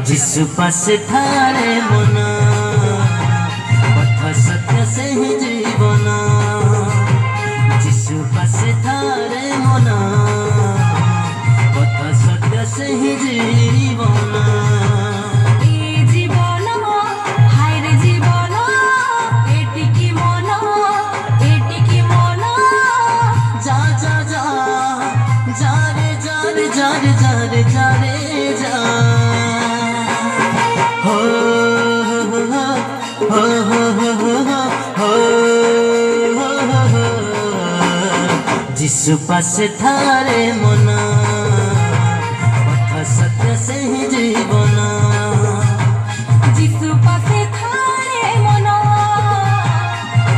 जिस पास थारे मना पथ सत्य से ही जीवन जिस पास थारे मना पथ सत्य से ही जीवन जिस पास थारे मना पथ सत्य से ही जीवन जिस पास थारे मना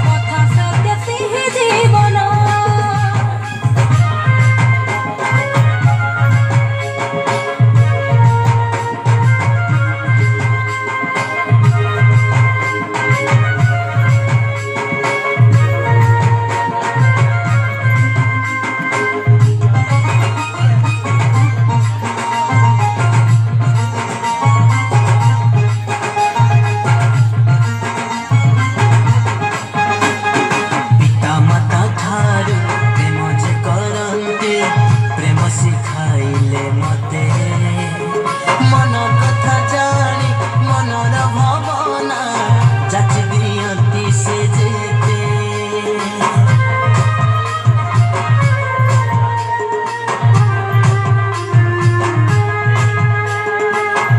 पथ सत्य से ही जीवन शिखाइले मते मन कथा जानी मनर भावना जाची दियंती से जेते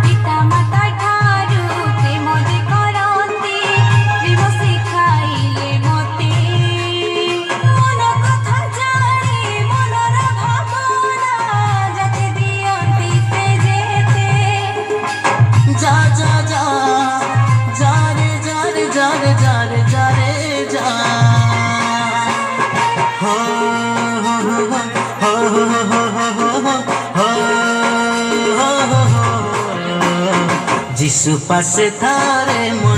पिता माता ठारू प्रेम जे करंती प्रेम शिखाइले मते मन कथा जानी मनर भावना जाती दियंती से जेते जा जा जा जा रे जा रे जा रे जा रे जा रे जा हो जिस पास थारे मन